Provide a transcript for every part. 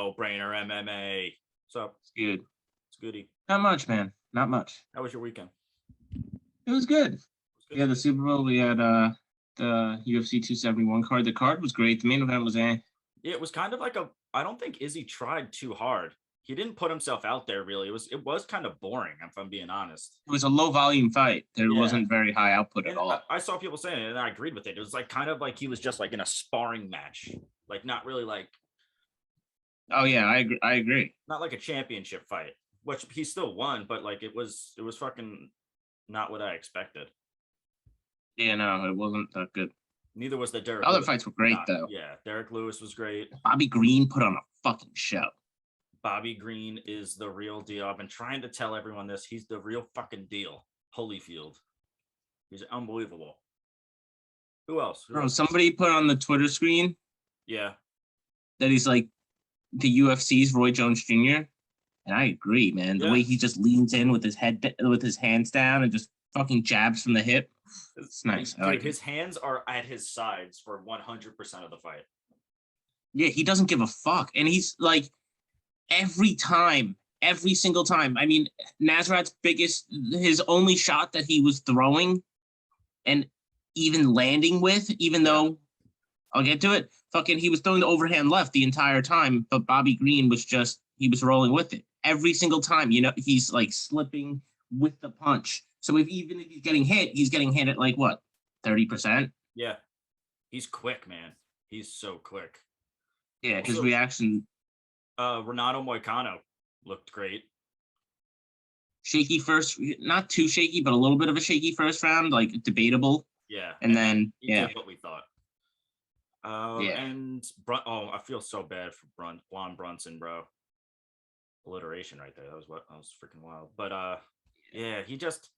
no brainer MMA. So It's good. It's goody. Not much, man. Not much. How was your weekend? It was good. We had the Super Bowl. We had the UFC 271 card. The card was great. The main event was Yeah, it was kind of like I don't think Izzy tried too hard. He didn't put himself out there really. It was kind of boring, if I'm being honest. It was a low volume fight. There wasn't very high output at all. I saw people saying it, and I agreed with it. It was like kind of like he was just like in a sparring match, like not really like. Oh yeah, I agree. Not like a championship fight, which he still won, but like it was fucking not what I expected. Yeah, no, it wasn't that good. Neither was the Derek. Other fights were great though. Yeah, Derek Lewis was great. Bobby Green put on a fucking show. Bobby Green is the real deal. I've been trying to tell everyone this. He's the real fucking deal. Holyfield. He's unbelievable. Who else? Bro, somebody put on the Twitter screen. Yeah. That he's like the UFC's Roy Jones Jr. And I agree, man. The way he just leans in with his hands down and just fucking jabs from the hip. It's nice. Dude, his hands are at his sides for 100% of the fight. Yeah, he doesn't give a fuck. And he's like, every single time. I mean, Nasrat's his only shot that he was throwing and even landing with, even though I'll get to it, fucking he was throwing the overhand left the entire time, but Bobby Green he was rolling with it. Every single time, he's like slipping with the punch. So even if he's getting hit at like what, 30%? Yeah. He's quick, man. He's so quick. Yeah, his reaction. Renato Moicano looked great. Shaky first, not too shaky, but a little bit of a shaky first round, like debatable. Yeah. And then did what we thought. And I feel so bad for Juan Brunson, bro. Alliteration right there. That was freaking wild. But he just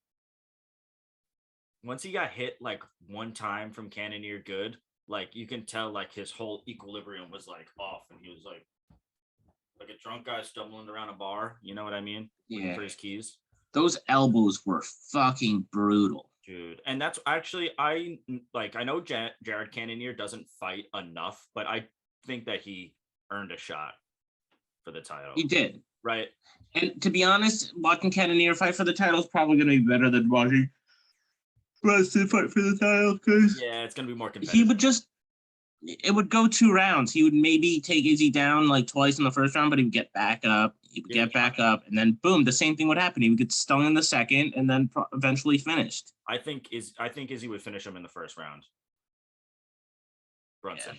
once he got hit like one time from Cannonier good, like you can tell like his whole equilibrium was like off, and he was like a drunk guy stumbling around a bar. You know what I mean? Looking for his keys. Those elbows were fucking brutal. Dude, and that's actually I know Jared Cannonier doesn't fight enough, but I think that he earned a shot for the title. He did. Right. And to be honest, watching Cannonier fight for the title is probably going to be better than watching Brunson fight for the title, because it's going to be more competitive. It would go 2 rounds. He would maybe take Izzy down like twice in the first round, but he would get back up. And then boom, the same thing would happen. He would get stung in the second, and then eventually finished. I think Izzy would finish him in the first round. Brunson.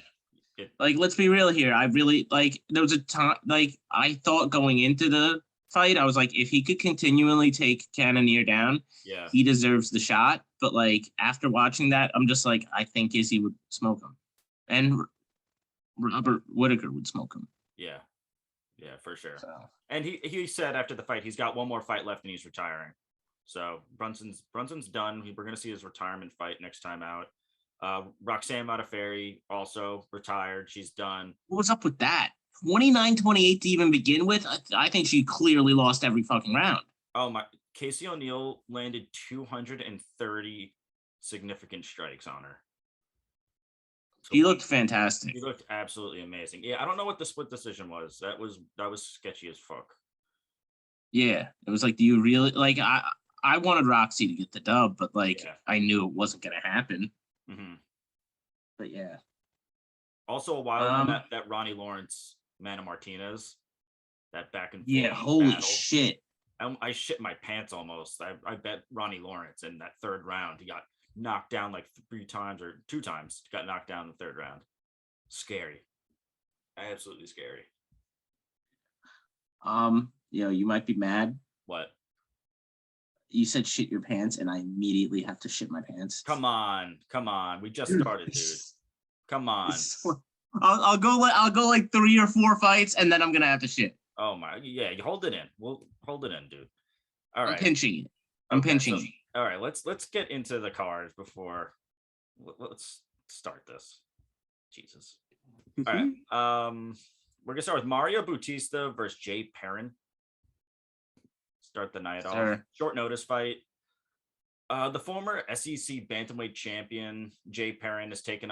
Like, let's be real here. I really there was a time I thought going into the fight, I was like, if he could continually take Cannonier down, he deserves the shot. But like after watching that, I'm just like, I think Izzy would smoke him. And Robert Whittaker would smoke him. Yeah, for sure. So. And he said after the fight, he's got one more fight left and he's retiring. So Brunson's done. We're going to see his retirement fight next time out. Roxanne Modafferi also retired. She's done. What was up with that? 29-28 to even begin with? I think she clearly lost every fucking round. Oh, my. Casey O'Neill landed 230 significant strikes on her. So he looked fantastic. He looked absolutely amazing. Yeah, I don't know what the split decision was. That was sketchy as fuck. Yeah, it was like, do you really like? I wanted Roxy to get the dub, but I knew it wasn't gonna happen. Mm-hmm. But yeah. Also, a wild one that Ronnie Lawrence, Mana Martinez, that back and forth. Yeah, holy shit! I shit my pants almost. I bet Ronnie Lawrence in that third round he got knocked down like 3 times or 2 times. Got knocked down in the third round. Scary. Absolutely scary. You might be mad. What? You said shit your pants, and I immediately have to shit my pants. Come on. We just started, dude. Come on. I'll go like 3 or 4 fights, and then I'm gonna have to shit. Oh my, yeah. You hold it in. We'll hold it in, dude. All right. I'm pinching it. I'm pinching it. All right, let's get into the cards before. Let's start this. Jesus. All right. We're gonna start with Mario Bautista versus Jayperrin. Start the night off. Short notice fight. The former SEC bantamweight champion Jayperrin is taking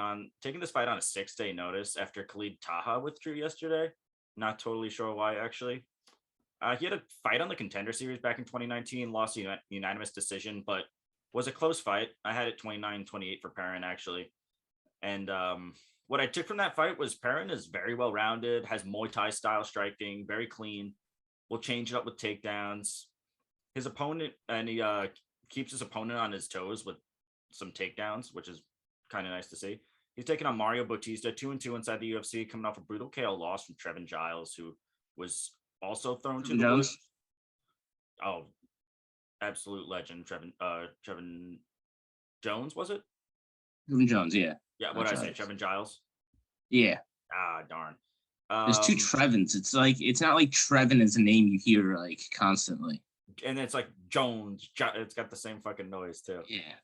this fight on a 6-day notice after Khalid Taha withdrew yesterday. Not totally sure why, actually. He had a fight on the Contender Series back in 2019, lost a unanimous decision, but was a close fight. I had it 29-28 for Perrin, actually. And what I took from that fight was Perrin is very well rounded, has Muay Thai style striking, very clean, will change it up with takedowns. His opponent, and he keeps his opponent on his toes with some takedowns, which is kind of nice to see. He's taking on Mario Bautista, 2-2 inside the UFC, coming off a brutal KO loss from Trevin Giles, who was also thrown to the wolves. Oh, absolute legend, Trevin Jones, was it? Trevin Jones, yeah. Yeah, what did I say? Trevin Giles? Yeah. Ah, darn. There's two Trevins. It's not like Trevin is a name you hear like constantly. And it's like Jones. It's got the same fucking noise too. Yeah.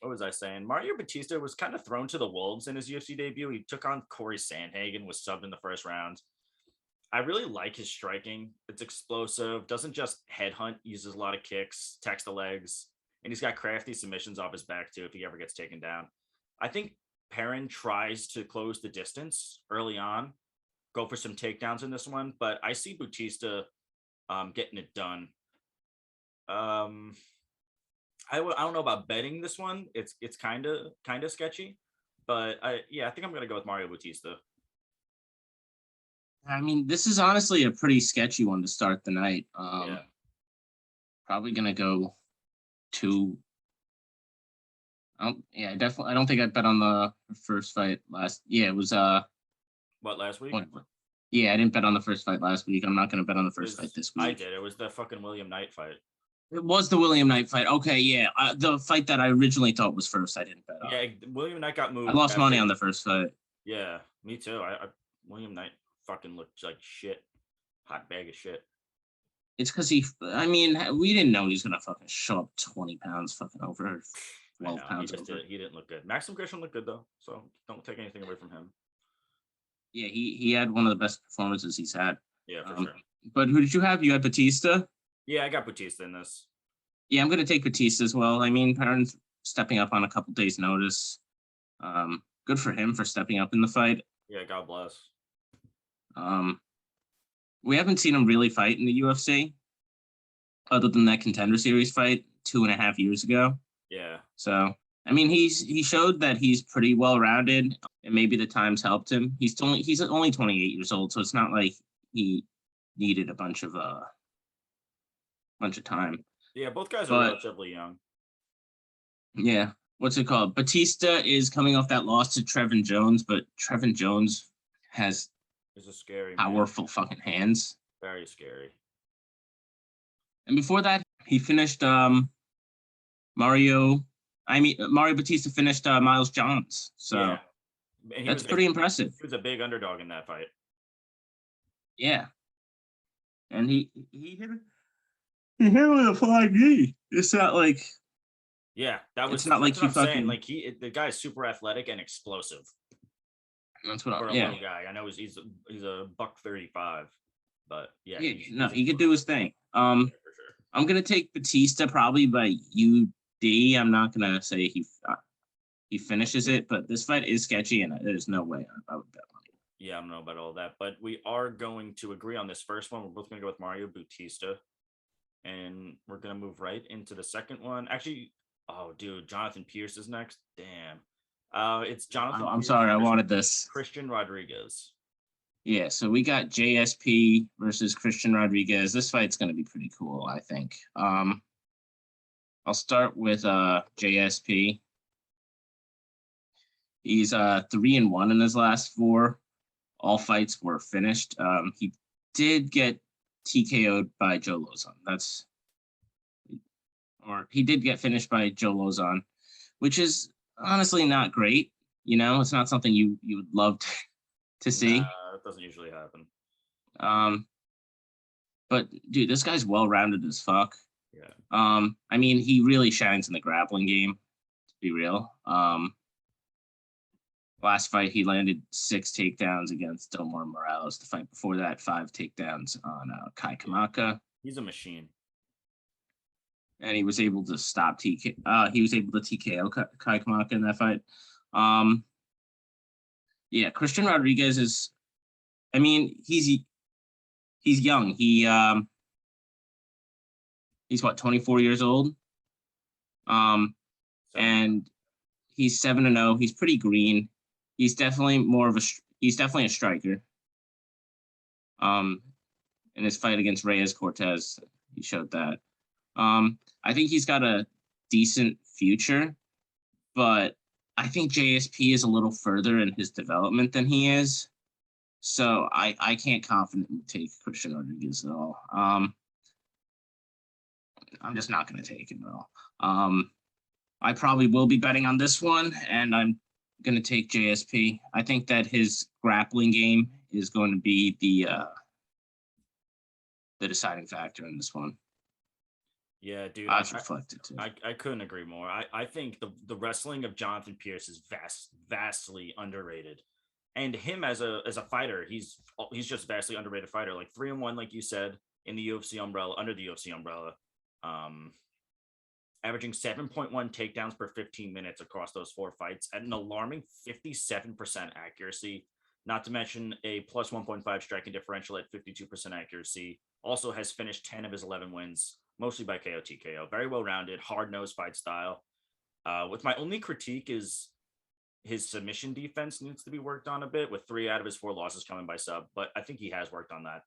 What was I saying? Mario Bautista was kind of thrown to the wolves in his UFC debut. He took on Corey Sandhagen, was subbed in the first round. I really like his striking. It's explosive, doesn't just headhunt, uses a lot of kicks, attacks the legs, and he's got crafty submissions off his back too if he ever gets taken down. I think Perrin tries to close the distance early on, go for some takedowns in this one, but I see Bautista getting it done. I don't know about betting this one. It's kind of sketchy, but I think I'm gonna go with Mario Bautista. I mean, this is honestly a pretty sketchy one to start the night. Probably gonna go 2. Definitely. I don't think I bet on the first fight last. Yeah, it was What, last week? Yeah, I didn't bet on the first fight last week. I'm not gonna bet on the first fight this week. I did. It was the fucking William Knight fight. It was the William Knight fight. Okay, yeah. The fight that I originally thought was first, I didn't bet on. Yeah, William Knight got moved. I lost money on the first fight. Yeah, me too. William Knight fucking looked like shit. Hot bag of shit. It's because we didn't know he was gonna fucking show up 20 pounds fucking over 12 pounds over. He didn't look good. Maxim Grishin looked good though, so don't take anything away from him. Yeah, he had one of the best performances he's had. Yeah, for sure. But who did you have? You had Bautista? Yeah, I got Bautista in this. Yeah, I'm going to take Bautista as well. I mean, Perrin's stepping up on a couple days' notice. Good for him for stepping up in the fight. Yeah, God bless. We haven't seen him really fight in the UFC, other than that Contender Series fight 2.5 years ago. Yeah. So, I mean, he showed that he's pretty well-rounded, and maybe the times helped him. He's only 28 years old, so it's not like he needed a bunch of time. Yeah, both guys are relatively young. Yeah. What's it called? Bautista is coming off that loss to Trevin Jones, but Trevin Jones is a scary, powerful fucking hands. Very scary. And before that, he finished Mario Bautista finished Miles Johns. So that's pretty impressive. He was a big underdog in that fight. Yeah. And he hit it. He hit it with a flying knee. It's not like. Yeah, that was. It's not like you fucking. Saying. Like the guy's super athletic and explosive. That's what. For a little guy, I know he's a $135, but yeah. He could do his thing. For sure. I'm gonna take Bautista probably by UD. I'm not gonna say he finishes it, but this fight is sketchy, and there's no way I would bet on it. Yeah, I don't know about all that, but we are going to agree on this first one. We're both going to go with Mario Bautista, and we're going to move right into the second one. Actually, oh, dude, Jonathan Pierce is next. Damn. It's Jonathan Pierce. I'm sorry, I wanted this. Christian Rodriguez. Yeah, so we got JSP versus Christian Rodriguez. This fight's going to be pretty cool, I think. I'll start with JSP. He's 3-1 in his last 4. All fights were finished. He did get TKO'd by Joe Lozon. He did get finished by Joe Lozon, which is honestly not great. You know, it's not something you would love to see. It doesn't usually happen. But dude, this guy's well-rounded as fuck. Yeah. I mean, he really shines in the grappling game, to be real. Last fight, he landed 6 takedowns against Delmar Morales. The fight before that, 5 takedowns on Kai Kamaka. He's a machine. And he was able to stop he was able to TKO Kai Kamaka in that fight. Yeah, Christian Rodriguez is I mean, he's young. He's what, 24 years old. And he's 7-0. He's pretty green. He's definitely a striker. In his fight against Reyes Cortez, he showed that. I think he's got a decent future, but I think JSP is a little further in his development than he is. So I can't confidently take Christian Rodriguez at all. I'm just not going to take him at all. I probably will be betting on this one, and I'm going to take JSP. I think that his grappling game is going to be the deciding factor in this one. Yeah, dude. I've reflected too. I couldn't agree more. I think the wrestling of Jonathan Pierce is vastly underrated. And him as a fighter, he's just vastly underrated fighter. Like 3-1, like you said, in the UFC umbrella, under the UFC umbrella. Averaging 7.1 takedowns per 15 minutes across those 4 fights at an alarming 57% accuracy, not to mention a plus 1.5 striking differential at 52% accuracy. Also has finished 10 of his 11 wins, mostly by KO TKO. Very well-rounded, hard-nosed fight style. With my only critique is his submission defense needs to be worked on a bit, with 3 out of his 4 losses coming by sub, but I think he has worked on that.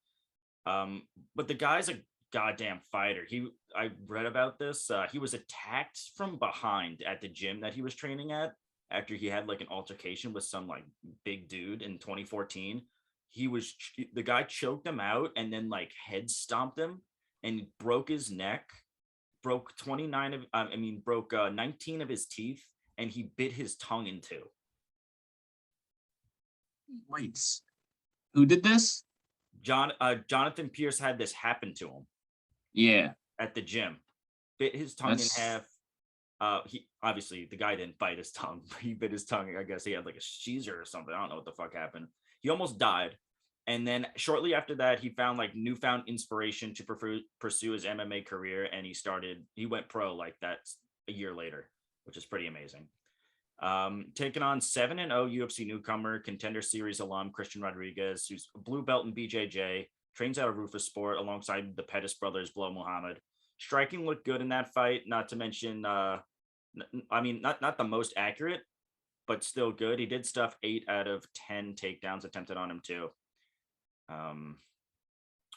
But the guy's a goddamn fighter. I read about this. He was attacked from behind at the gym that he was training at after he had like an altercation with some like big dude in 2014. The guy choked him out and then like head stomped him and broke his neck, broke 19 of his teeth, and he bit his tongue in 2. Wait, who did this? Jonathan Pierce had this happen to him. Yeah. At the gym. Bit his tongue in half. He obviously, the guy didn't bite his tongue. He bit his tongue. I guess he had like a seizure or something. I don't know what the fuck happened. He almost died. And then shortly after that, he found like newfound inspiration to pursue his MMA career. And he went pro like that a year later, which is pretty amazing. Taking on 7-0 UFC newcomer, Contender Series alum Christian Rodriguez, who's a blue belt in BJJ, trains out of Rufus Sport alongside the Pettis brothers, Blow Muhammad. Striking looked good in that fight, not to mention, not the most accurate, but still good. He did stuff 8 out of 10 takedowns attempted on him too.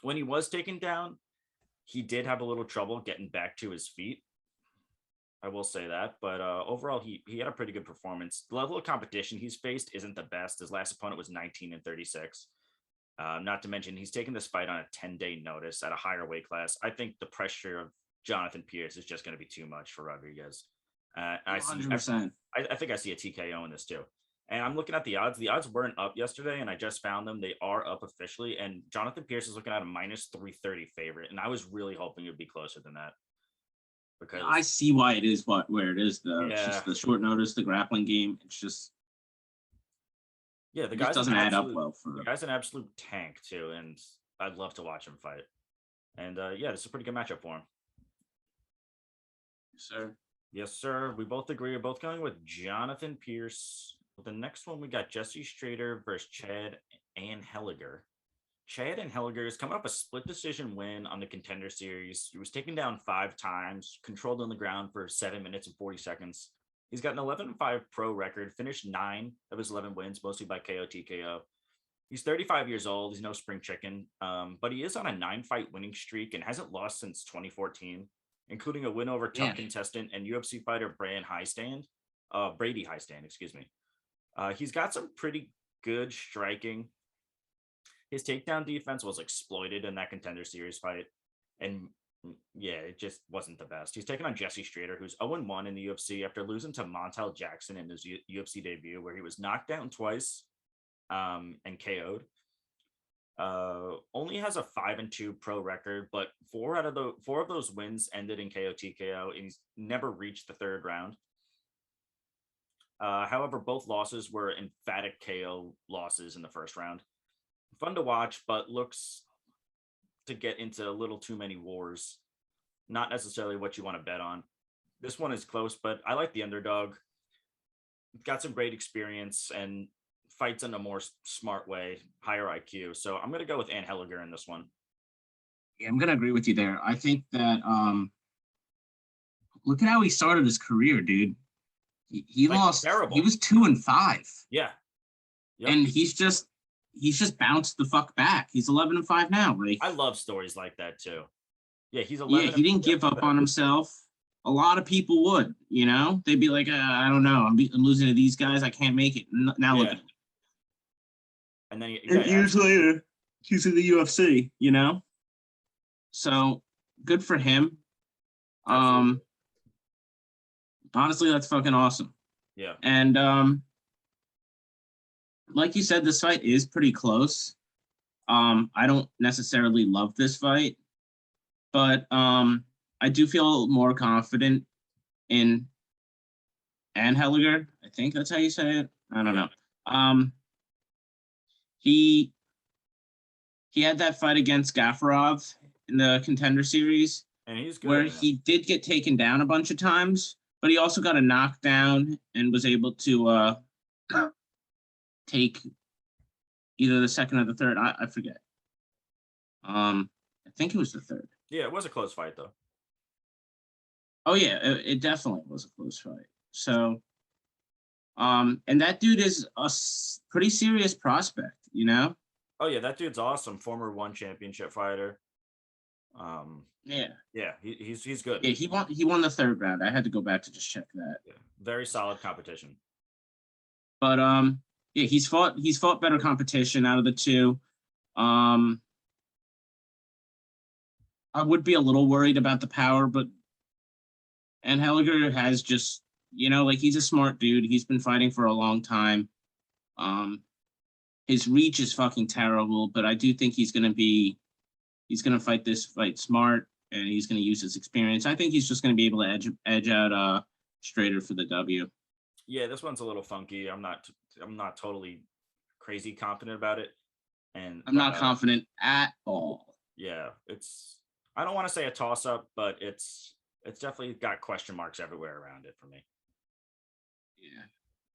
When he was taken down, he did have a little trouble getting back to his feet. I will say that, but overall, he had a pretty good performance. The level of competition he's faced isn't the best. His last opponent was 19-36. Not to mention, he's taking this fight on a 10-day notice at a higher weight class. I think the pressure of Jonathan Pierce is just going to be too much for Rodriguez. 100%. I think I see a TKO in this too. And I'm looking at the odds. The odds weren't up yesterday, and I just found them. They are up officially, and Jonathan Pierce is looking at a minus 330 favorite, and I was really hoping it would be closer than that. Because I see why it is where it is, though. Yeah. It's just the short notice, the grappling game. It's just the guy doesn't add up well for the guy's an absolute tank too, and I'd love to watch him fight. And this is a pretty good matchup for him. Sir. Yes, sir. We both agree. We're both going with Jonathan Pierce. The next one we got Jesse Strader versus Chad and Helger. Chad and Helger is coming up a split decision win on the Contender Series. He was taken down 5 times, controlled on the ground for 7 minutes and 40 seconds. He's got an 11-5 pro record, finished 9 of his 11 wins, mostly by KO TKO. He's 35 years old. He's no spring chicken, but he is on a 9-fight winning streak and hasn't lost since 2014, including a win over tough contestant and UFC fighter Brady Highstand, excuse me. He's got some pretty good striking. His takedown defense was exploited in that Contender Series fight. And it just wasn't the best. He's taking on Jesse Strader, who's 0-1 in the UFC after losing to Montel Jackson in his UFC debut, where he was knocked down twice and KO'd. Only has a 5-2 pro record, but 4 of those wins ended in KO TKO, and he's never reached the 3rd round. However, both losses were emphatic KO losses in the 1st round. Fun to watch, but looks to get into a little too many wars. Not necessarily what you want to bet on. This one is close, but I like the underdog. Got some great experience and fights in a more smart way, higher IQ. So I'm gonna go with Helger in this one. Yeah, I'm gonna agree with you there. I think that look at how he started his career, dude. He Like, lost. terrible. He was 2-5. Yeah. Yep. And he's just bounced the fuck back. He's 11-5 now. Like, I love stories like that too. Yeah, he's 11. Yeah, he didn't give up on himself. A lot of people would, you know, they'd be like, I don't know, I'm losing to these guys. I can't make it. Now look at him. And then Years later, he's in the UFC, you know? So good for him. Absolutely. Honestly, that's fucking awesome. Yeah. And like you said, this fight is pretty close. I don't necessarily love this fight, but I do feel more confident in Helger. I think that's how you say it. I don't know. He had that fight against Gafarov in the Contender Series, and he's good, where he did get taken down a bunch of times, but he also got a knockdown and was able to take either the second or the third. I forget. I think it was the third. Yeah, it was a close fight though. Oh yeah, it definitely was a close fight. So, and that dude is a pretty serious prospect, you know? Oh yeah, that dude's awesome. Former one championship fighter. Yeah, he's good. Yeah, he won the third round. I had to go back to just check that. Yeah, very solid competition. But yeah, he's fought better competition out of the two. I would be a little worried about the power, but Helger has just, you know, like, he's a smart dude. He's been fighting for a long time. His reach is fucking terrible, but I do think he's gonna fight this fight smart, and he's gonna use his experience. I think he's just gonna be able to edge out Strader for the W. Yeah, this one's a little funky. I'm not totally crazy confident about it, and I'm not confident at all. Yeah, I don't want to say a toss up, but it's definitely got question marks everywhere around it for me. Yeah.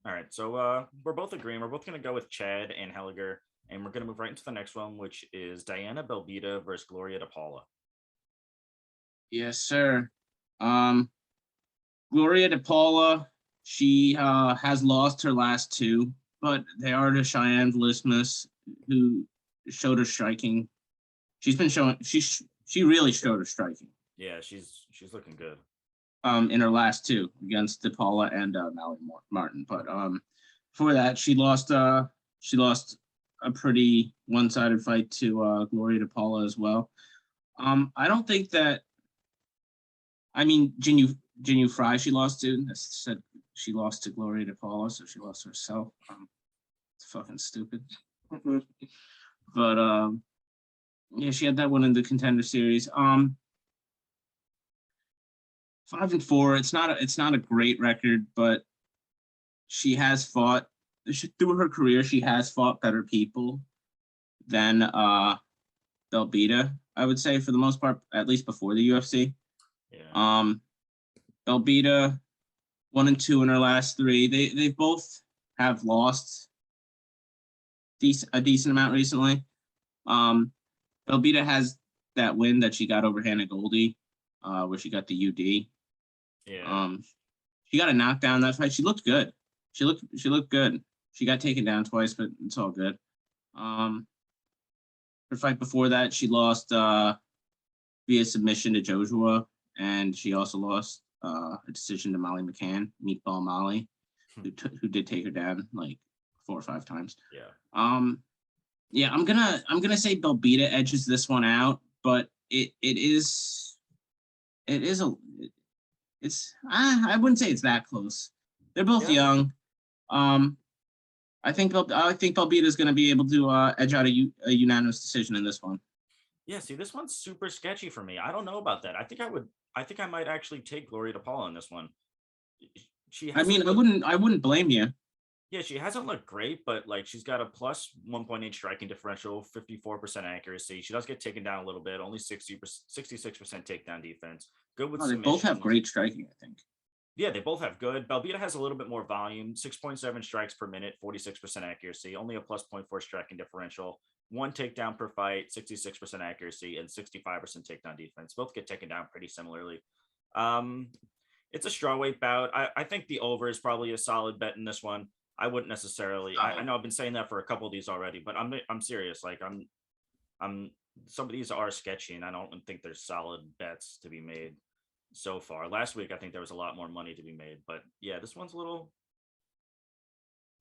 All right, so we're both agreeing. We're both going to go with Chad and Helger, and we're going to move right into the next one, which is Diana Belbita versus Gloria Paula. Yes, sir. Gloria Paula, she has lost her last two, but they are to Cheyenne Vlismus, who showed her striking. She's been showing she really showed her striking. Yeah, she's looking good. In her last two against DePaula and Mallory Martin, but before that she lost a pretty one-sided fight to Gloria DePaula as well. I don't think that. I mean, Jinyu Fry she lost to. Said she lost to Gloria DePaula, so she lost herself. It's fucking stupid. But yeah, she had that one in the Contender Series. 5-4. It's not a great record, but she has fought through her career. She has fought better people than Belbita, I would say, for the most part, at least before the UFC. Yeah. Belbita 1-2 in her last three. They both have lost a decent amount recently. Belbita has that win that she got over Hannah Goldie, where she got the UD. Yeah. She got a knockdown that fight. She looked good. She looked good. She got taken down twice, but it's all good. Her fight before that, she lost via submission to Joshua, and she also lost a decision to Molly McCann, Meatball Molly, who did take her down like 4 or 5 times. Yeah. Yeah, I'm gonna say Belbita edges this one out, but I wouldn't say it's that close. They're both young. I think Belbita is going to be able to edge out a unanimous decision in this one. Yeah, see, this one's super sketchy for me. I don't know about that. I think I might actually take Gloria DePaula in this one. I wouldn't blame you. Yeah, she hasn't looked great, but like she's got a plus 1.8 striking differential, 54% accuracy. She does get taken down a little bit, only 66% takedown defense. Good with submission. They both have great striking, I think. Yeah, they both have good. Belbita has a little bit more volume, 6.7 strikes per minute, 46% accuracy, only a plus 0.4 striking differential, one takedown per fight, 66% accuracy, and 65% takedown defense. Both get taken down pretty similarly. It's a strawweight bout. I think the over is probably a solid bet in this one. I wouldn't necessarily. I know I've been saying that for a couple of these already, but I'm serious. Like I'm some of these are sketchy, and I don't think there's solid bets to be made so far. Last week, I think there was a lot more money to be made, but yeah, this one's a little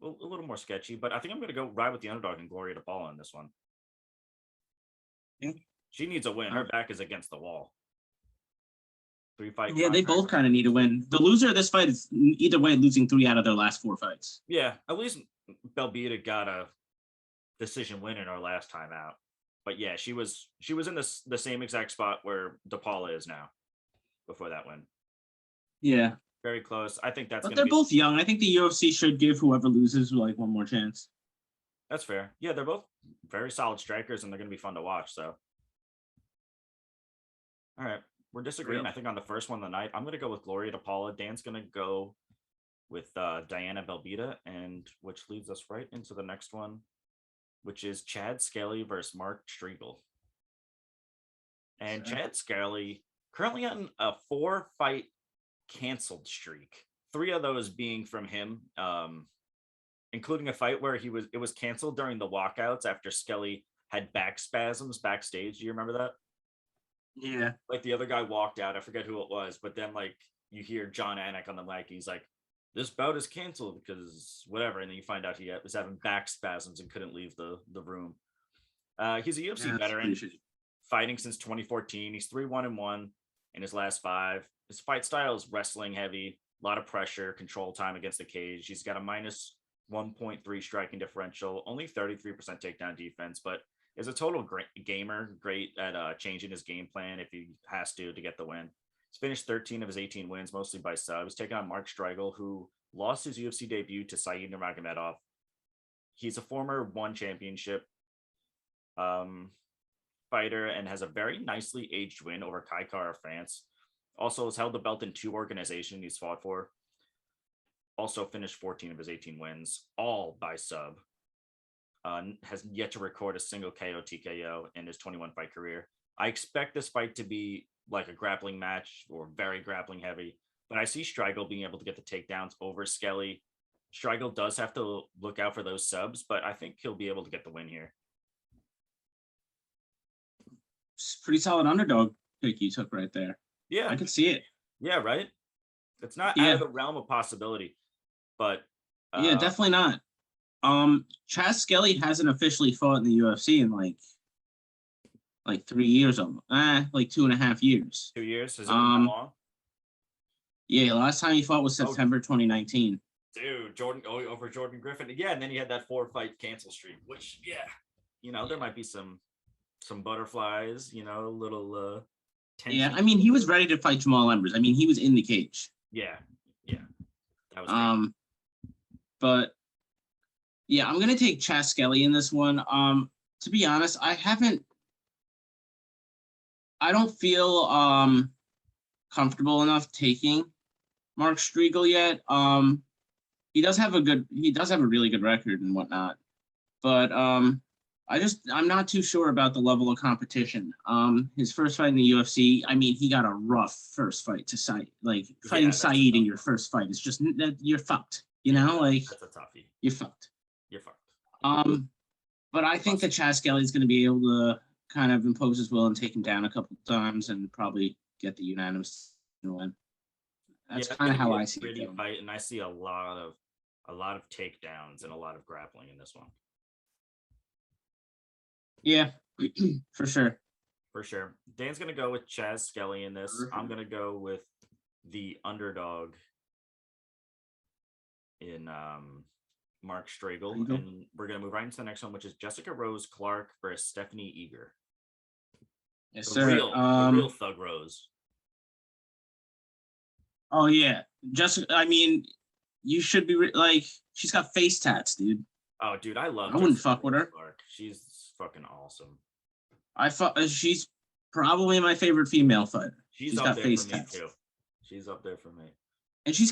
more sketchy. But I think I'm going to go ride with the underdog and Gloria to Paula in this one. Yeah. She needs a win. Her back is against the wall. 3-fight. Yeah, they both kind of need a win. The loser of this fight is either way losing 3 out of their last 4 fights. Yeah, at least Belbita got a decision win in her last time out. But yeah, she was in the same exact spot where DePaula is now before that win. Yeah. Very close. I think they're both young. I think the UFC should give whoever loses like one more chance. That's fair. Yeah, they're both very solid strikers, and they're going to be fun to watch. So, all right, we're disagreeing. I think on the first one of the night, I'm going to go with Gloria to Paula. Dan's going to go with Diana Belbita, and which leads us right into the next one, which is Chad Skelly versus Mark Striegel. And Chad Skelly currently on a 4-fight canceled streak. 3 of those being from him, including a fight where it was canceled during the walkouts after Skelly had back spasms backstage. Do you remember that? Yeah. Like the other guy walked out. I forget who it was, but then like you hear John Anik on the mic. He's like, "This bout is canceled because whatever," and then you find out he was having back spasms and couldn't leave the room. He's a UFC veteran, fighting since 2014. He's 3-1-1 in his last 5. His fight style is wrestling heavy, a lot of pressure, control time against the cage. He's got a minus 1.3 striking differential, only 33% takedown defense, but is a total great gamer, great at changing his game plan if he has to get the win. He's finished 13 of his 18 wins, mostly by sub. He's taken on Mark Striegel, who lost his UFC debut to Said Nurmagomedov. He's a former one championship fighter and has a very nicely aged win over Kai Kara France. Also has held the belt in 2 organizations he's fought for. Also finished 14 of his 18 wins, all by sub. Has yet to record a single KO TKO in his 21-fight career. I expect this fight to be like a grappling match or very grappling heavy, but I see Striegel being able to get the takedowns over Skelly. Striegel does have to look out for those subs, but I think he'll be able to get the win here. It's pretty solid underdog pick you took right there. Yeah. I can see it. Yeah, right? It's not out of the realm of possibility, but... yeah, definitely not. Chad Skelly hasn't officially fought in the UFC in like 3 years almost. Like 2.5 years. 2 years? Has it been that long? Yeah, last time he fought was September 2019. Dude, over Jordan Griffin. Yeah, and then he had that 4-fight cancel streak, which, yeah, there might be some butterflies, little tension. Yeah, I mean, he was ready to fight Jamahal Embers. I mean, he was in the cage. Yeah. That was great. But yeah, I'm gonna take Chad Skelly in this one. To be honest, I don't feel comfortable enough taking Mark Striegel yet. He does have a really good record and whatnot, but I'm not too sure about the level of competition. His first fight in the UFC, I mean, he got a rough first fight to Said. Like fighting Said in your first fight is just you're fucked. Like that's a toughie. You're fucked. You're fucked. But I think that Chad Skelly is going to be able to kind of impose his will and take him down a couple of times and probably get the unanimous win. That's kind of how I see it. Fight, and I see a lot of takedowns and a lot of grappling in this one. Yeah, for sure. For sure. Dan's gonna go with Chad Skelly in this. I'm gonna go with the underdog in Mark Striegel, and we're gonna move right into the next one, which is Jessica Rose Clark versus Stephanie Eager. Yes, the sir. real Thug Rose. Oh yeah, Jessica. I mean, you should be she's got face tats, dude. Oh, dude, I love. I wouldn't fuck with her. Clark. She's fucking awesome. She's probably my favorite female fighter. She's up got there face for me tats. Too. She's up there for me. And she's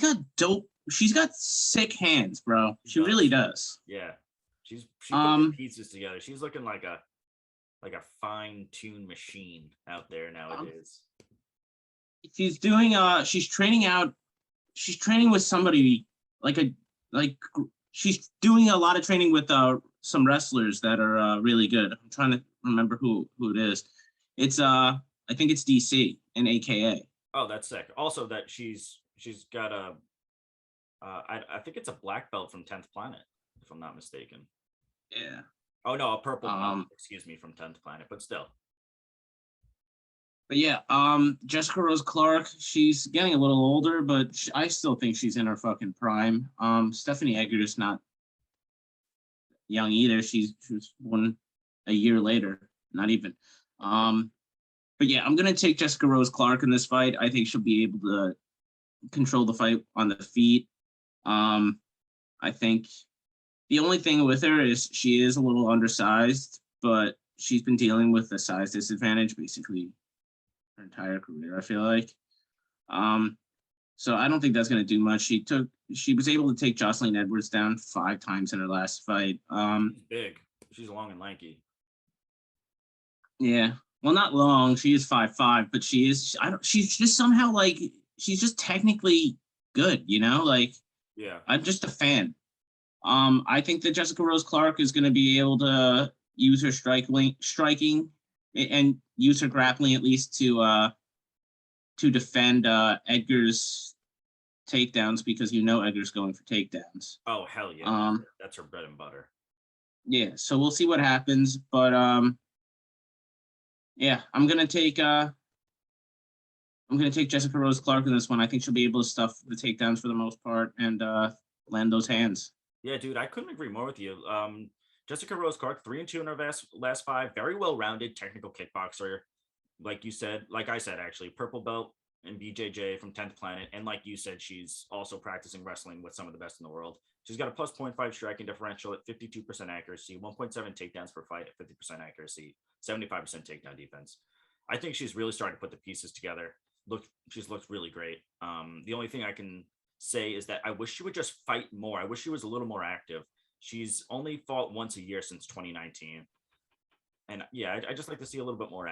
got sick hands, bro. She really does. Yeah. She put the pieces together. She's looking like a fine-tuned machine out there nowadays. She's doing she's training with somebody she's doing a lot of training with some wrestlers that are really good. I'm trying to remember who it is. It's I think it's DC and AKA. Oh, that's sick. Also that she's got a I think it's a black belt from 10th Planet, if I'm not mistaken. Yeah. Oh no, a purple belt, excuse me, from 10th Planet, but still. But yeah, Jessica Rose Clark, she's getting a little older, but I still think she's in her fucking prime. Stephanie Edgar is not young either. She was born a year later, not even. But yeah, I'm gonna take Jessica Rose Clark in this fight. I think she'll be able to control the fight on the feet. I think the only thing with her is she is a little undersized, but she's been dealing with a size disadvantage basically her entire career, I feel like. So I don't think that's going to do much. She was able to take Jocelyn Edwards down 5 times in her last fight. She's big. She's long and lanky. Yeah. Well, not long. She is 5'5", but she's just somehow like, she's just technically good, you know? Like, yeah. I'm just a fan. I think that Jessica Rose Clark is going to be able to use her striking and use her grappling at least to defend Edgar's takedowns, because Edgar's going for takedowns. Oh hell yeah! That's her bread and butter. Yeah, so we'll see what happens, but yeah, I'm gonna take Jessica Rose Clark in this one. I think she'll be able to stuff the takedowns for the most part and land those hands. Yeah, dude, I couldn't agree more with you. Jessica Rose Clark, 3-2 in her last 5, very well-rounded technical kickboxer. Like I said, actually, purple belt and BJJ from 10th Planet. And like you said, she's also practicing wrestling with some of the best in the world. She's got a plus 0.5 striking differential at 52% accuracy, 1.7 takedowns per fight at 50% accuracy, 75% takedown defense. I think she's really starting to put the pieces together. She's looked really great. The only thing I can say is that I wish she would just fight more. I wish she was a little more active. She's only fought once a year since 2019. And yeah, I just like to see a little bit more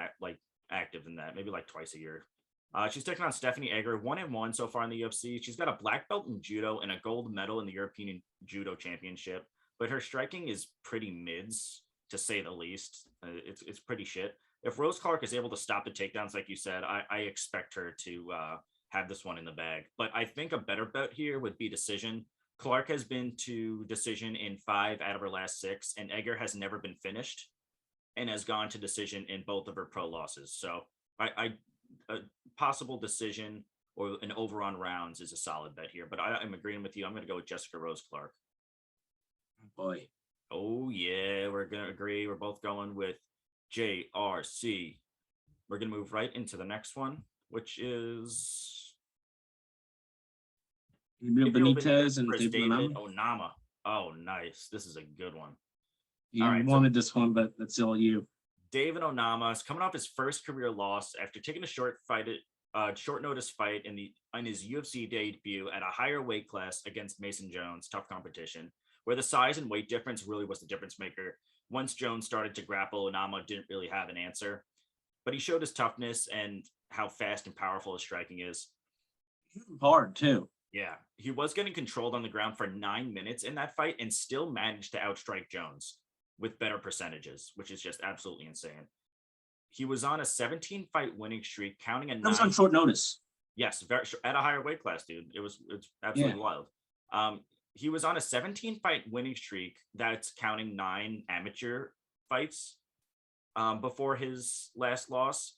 active than that, maybe like twice a year. She's taken on Stephanie Edgar, 1-1 so far in the UFC. She's got a black belt in judo and a gold medal in the European Judo Championship, but her striking is pretty mids, to say the least. It's pretty shit. If Rose Clark is able to stop the takedowns, like you said, I expect her to have this one in the bag. But I think a better bet here would be decision. Clark has been to decision in 5 out of her last 6, and Edgar has never been finished and has gone to decision in both of her pro losses. So a possible decision or an over on rounds is a solid bet here. But I'm agreeing with you. I'm going to go with Jessica Rose Clark. Boy. Oh, yeah. We're going to agree. We're both going with JRC. We're going to move right into the next one, which is Benitez and David Onama. Oh, nice. This is a good one. You wanted this one, but that's all you. David Onama is coming off his first career loss after taking a short notice fight in his UFC debut at a higher weight class against Mason Jones. Tough competition, where the size and weight difference really was the difference maker. Once Jones started to grapple, Onama didn't really have an answer, but he showed his toughness and how fast and powerful his striking is. Hard too. Yeah, he was getting controlled on the ground for 9 minutes in that fight and still managed to outstrike Jones with better percentages, which is just absolutely insane. He was on a 17-fight winning streak, counting a 9. That was on short notice. Yes, very at a higher weight class, dude. It's absolutely wild. He was on a 17-fight winning streak that's counting 9 amateur fights before his last loss.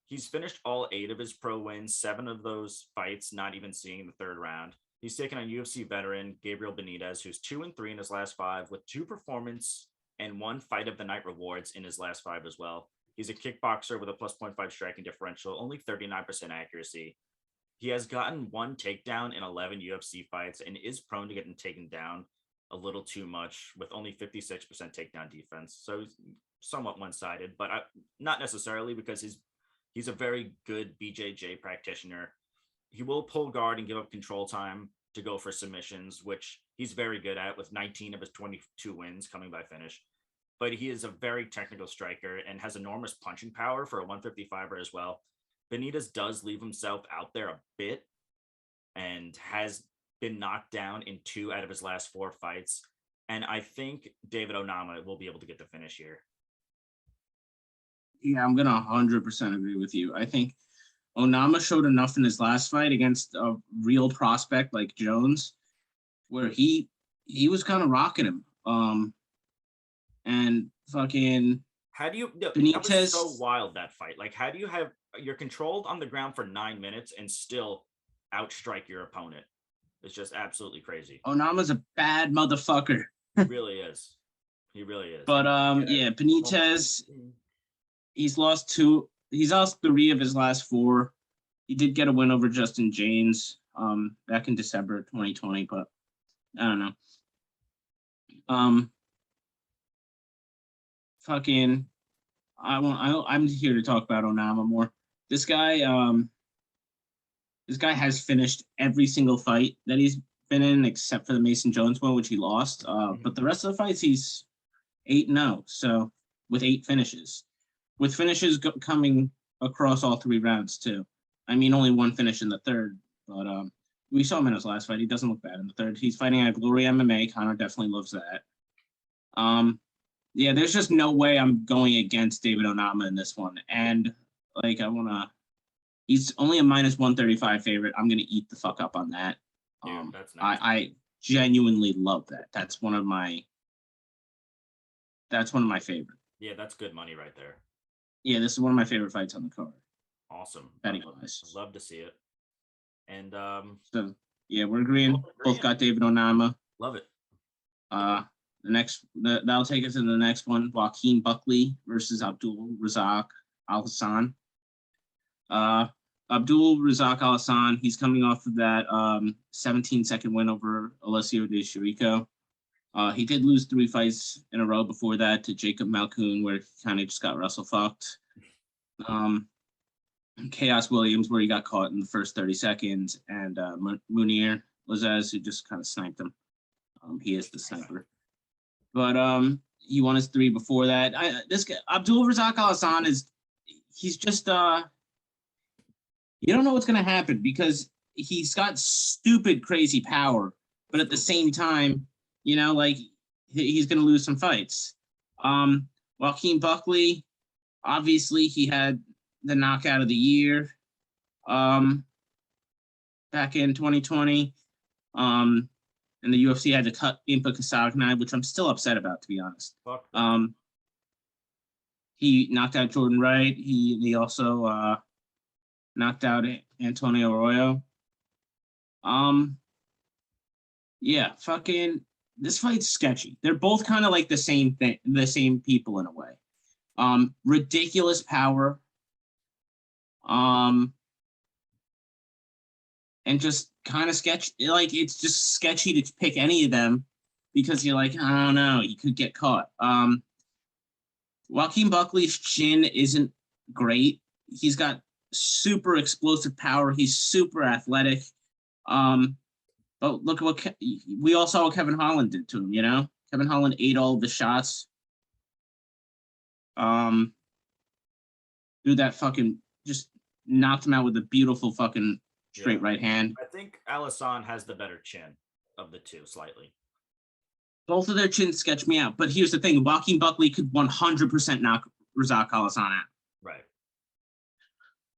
He's finished all 8 of his pro wins, 7 of those fights not even seeing the 3rd round. He's taken on UFC veteran Gabriel Benitez, who's 2-3 in his last 5, with 2 performance and 1 fight of the night rewards in his last 5 as well. He's a kickboxer with a plus 0.5 striking differential, only 39% accuracy. He has gotten 1 takedown in 11 UFC fights and is prone to getting taken down a little too much, with only 56% takedown defense. So he's somewhat one-sided, but not necessarily, because he's a very good BJJ practitioner. he will pull guard and give up control time to go for submissions, which he's very good at with 19 of his 22 wins coming by finish. But he is a very technical striker and has enormous punching power for a 155er as well. Benitez does leave himself out there a bit and has been knocked down in 2 out of his last 4 fights. And I think David Onama will be able to get the finish here. Yeah, I'm gonna 100% agree with you. I think Onama showed enough in his last fight against a real prospect like Jones, where he was kind of rocking him. And fucking how do you Benitez, that was so wild, that fight. Like, how do you have you're controlled on the ground for 9 minutes and still outstrike your opponent? It's just absolutely crazy. Onama's a bad motherfucker. He really is. He really is. But yeah, Benitez, he's lost 3 of his last 4. He did get a win over Justin James back in December 2020, but I don't know. Fucking I'm here to talk about Onama more. This guy has finished every single fight that he's been in except for the Mason Jones one, which he lost. But the rest of the fights he's 8-0, so with 8 finishes. With finishes coming across all 3 rounds too. I mean, only 1 finish in the third, but we saw him in his last fight. He doesn't look bad in the third. He's fighting at Gloria MMA. Connor definitely loves that. Yeah, there's just no way I'm going against David Onama in this one. And like, he's only a -135 favorite. I'm gonna eat the fuck up on that. Dude, that's nice. I genuinely love that. That's one of my favorite. Yeah, that's good money right there. Yeah, this is one of my favorite fights on the card. Awesome. Betting wise. Love to see it. And so yeah, we're agreeing. Both got David Onama. Love it. That'll take us to the next one. Joaquin Buckley versus AbdalRazak Al-Hassan. AbdalRazak Al-Hassan, he's coming off of that 17-second win over Alessio De Chirico. He did lose 3 fights in a row before that to Jacob Malkoun, where he kind of just got wrestle fucked. Chaos Williams, where he got caught in the first 30 seconds, and Munir Lazez, who just kind of sniped him. He is the sniper. But he won his 3 before that. This guy, AbdalRazak Al-Hassan, he's just you don't know what's gonna happen because he's got stupid crazy power, but at the same time, you know, like he's gonna lose some fights. Joaquin Buckley, obviously he had the knockout of the year back in 2020. And the UFC had to cut Impa Kasagnai, which I'm still upset about, to be honest. He knocked out Jordan Wright. He also knocked out Antonio Arroyo. Yeah, fucking this fight's sketchy. They're both kind of like the same thing, the same people in a way. Ridiculous power. And just kind of sketchy. Like, it's just sketchy to pick any of them because you're like, I don't know, you could get caught. Joaquin Buckley's chin isn't great. He's got super explosive power. He's super athletic. But look at what we all saw what Kevin Holland did to him, you know? Kevin Holland ate all of the shots. Dude, that fucking just knocked him out with a beautiful fucking straight right hand. I think Al-Hassan has the better chin of the two, slightly. Both of their chins sketch me out. But here's the thing. Joaquin Buckley could 100% knock Razak Al-Hassan out. Right.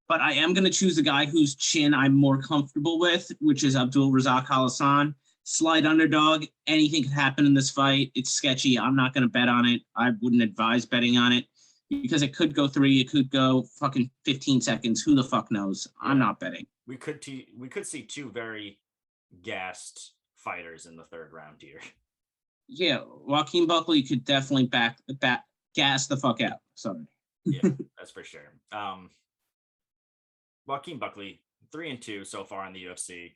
But I am going to choose a guy whose chin I'm more comfortable with, which is AbdalRazak Al-Hassan. Slight underdog. Anything could happen in this fight. It's sketchy. I'm not going to bet on it. I wouldn't advise betting on it because it could go 3. It could go fucking 15 seconds. Who the fuck knows? Yeah. I'm not betting. We could see 2 very gassed fighters in the 3rd round here. Yeah, Joaquin Buckley could definitely gas the fuck out. Sorry. Yeah, that's for sure. Joaquin Buckley, 3-2 so far in the UFC.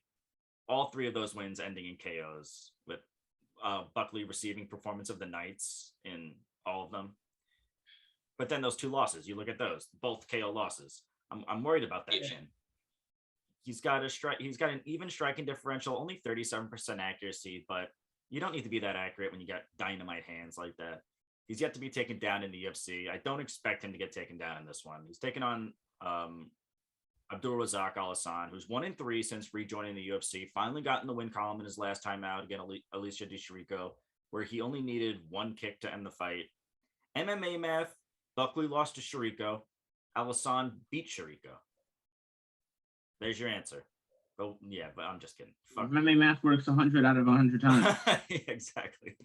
All 3 of those wins ending in KOs, with Buckley receiving performance of the nights in all of them. But then those 2 losses, you look at those, both KO losses. I'm worried about that chin. He's got a strike. He's got an even striking differential, only 37% accuracy, but you don't need to be that accurate when you got dynamite hands like that. He's yet to be taken down in the UFC. I don't expect him to get taken down in this one. He's taken on AbdalRazak Alassane, who's 1-3 since rejoining the UFC. Finally got in the win column in his last time out against Alicia DiChirico, where he only needed one kick to end the fight. MMA math, Buckley lost to Chirico. Alassane beat Chirico. There's your answer. But yeah, but I'm just kidding. Fuck. MMA math works 100 out of 100 times. Exactly.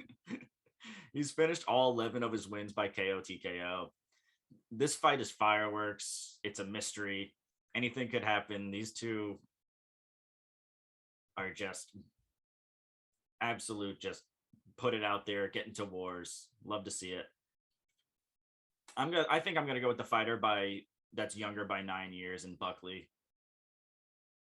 He's finished all 11 of his wins by KO TKO. This fight is fireworks. It's a mystery. Anything could happen. These two are just absolute, just put it out there, get into wars. Love to see it. I think I'm gonna go with the fighter that's younger by 9 years in Buckley.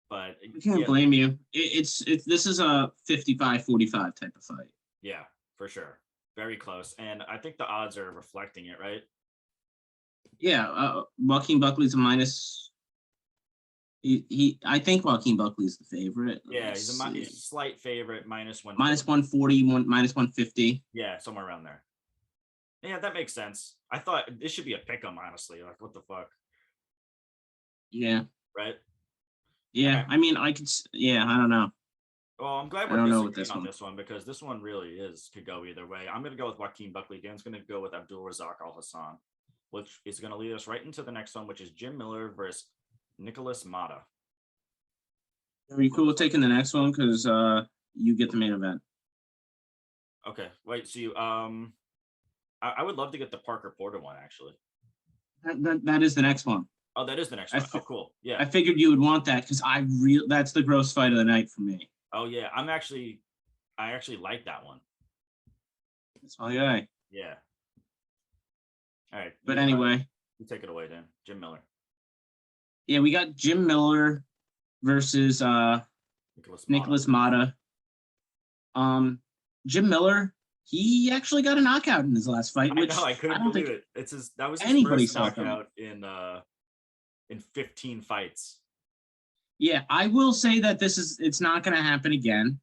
But I can't blame you. It's this is a 55-45 type of fight. Yeah, for sure. Very close. And I think the odds are reflecting it, right? Yeah, Joaquin Buckley's a minus. I think Joaquin Buckley's the favorite. Yeah, he's a slight favorite, minus 140. Minus 140, minus 150. Yeah, somewhere around there. Yeah, that makes sense. I thought this should be a pick'em, honestly. Like, what the fuck? Yeah. Right? Yeah, okay. I mean, I could. Yeah, I don't know. Well, I'm glad we're disagreeing on this one because this one really could go either way. I'm going to go with Joaquin Buckley. Dan's going to go with AbdalRazak Alassane, which is going to lead us right into the next one, which is Jim Miller versus Nicolas Mata. Are you cool with taking the next one? Because you get the main event. Okay. Wait, so you, I would love to get the Parker Porter one, actually. That is the next one. Oh, that is the next one. Oh, cool. Yeah. I figured you would want that because that's the gross fight of the night for me. Oh yeah, I actually like that one. That's my guy. Yeah. All right. But anyway, you take it away, Dan. Jim Miller. Yeah, we got Jim Miller versus Nicolas Mata. Jim Miller, he actually got a knockout in his last fight. Which I couldn't believe it. That was his first knockout in 15 fights. Yeah, I will say that it's not going to happen again.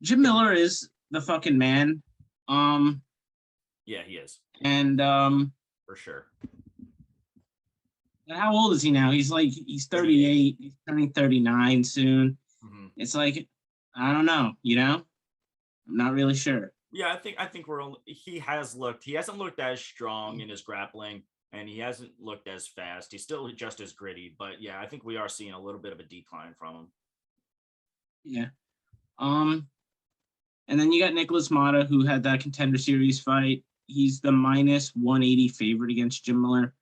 Jim Miller is the fucking man. Yeah, he is. And for sure. How old is he now? He's 38. He's turning 39 soon. Mm-hmm. It's like, I don't know, I'm not really sure. Yeah, I think he hasn't looked as strong in his grappling. And he hasn't looked as fast. He's still just as gritty, but yeah, I think we are seeing a little bit of a decline from him. Yeah. And then you got Nicolas Mata, who had that Contender Series fight. He's the minus 180 favorite against Jim Miller.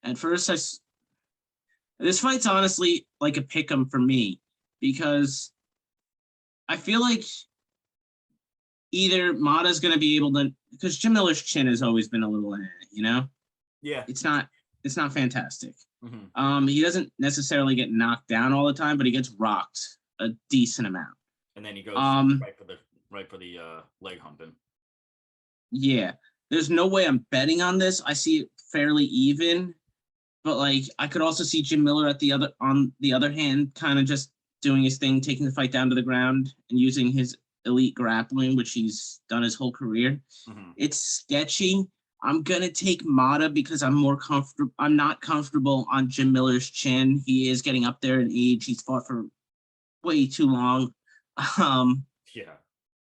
At first, this fight's honestly like a pick'em for me because I feel like either Mata's going to be able to, because Jim Miller's chin has always been a little, Yeah. It's not fantastic. Mm-hmm. He doesn't necessarily get knocked down all the time, but he gets rocked a decent amount. And then he goes right for the leg humping. Yeah. There's no way I'm betting on this. I see it fairly even, but I could also see Jim Miller on the other hand, kind of just doing his thing, taking the fight down to the ground and using his elite grappling, which he's done his whole career. Mm-hmm. It's sketchy. I'm gonna take Mata because I'm not comfortable on Jim Miller's chin. He is getting up there in age. He's fought for way too long.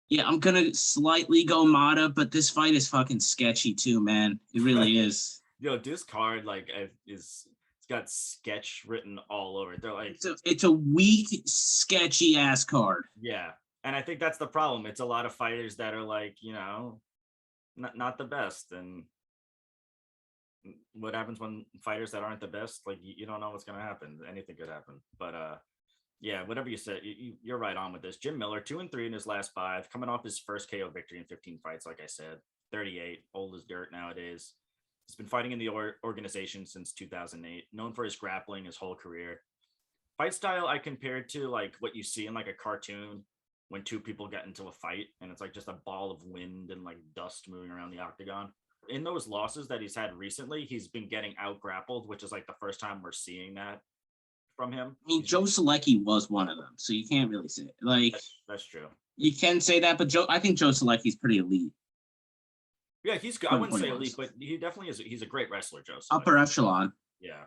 Yeah, I'm gonna slightly go Mata, but this fight is fucking sketchy too, man. It really is. This card it's got sketch written all over it. They're like it's a weak, sketchy ass card. Yeah. And I think that's the problem. It's a lot of fighters that are not the best. And what happens when fighters that aren't the best, you don't know what's going to happen. Anything could happen. But yeah, whatever you said, you're right on with this. Jim Miller, 2-3 in his last 5, coming off his first KO victory in 15 fights. Like I said, 38, old as dirt nowadays. He's been fighting in the organization since 2008, known for his grappling his whole career. Fight style I compared to what you see in a cartoon when two people get into a fight and it's just a ball of wind and dust moving around the octagon. in those losses that he's had recently, he's been getting out grappled, which is like the first time we're seeing that from him. I mean, Joe Selecki was one of them, so you can't really say it. Like that's true. You can say that, but I think Joe Selecki's pretty elite. Yeah, he's good. I wouldn't say elite, but he definitely is. He's a great wrestler, Joe Selecki. Upper echelon. Yeah.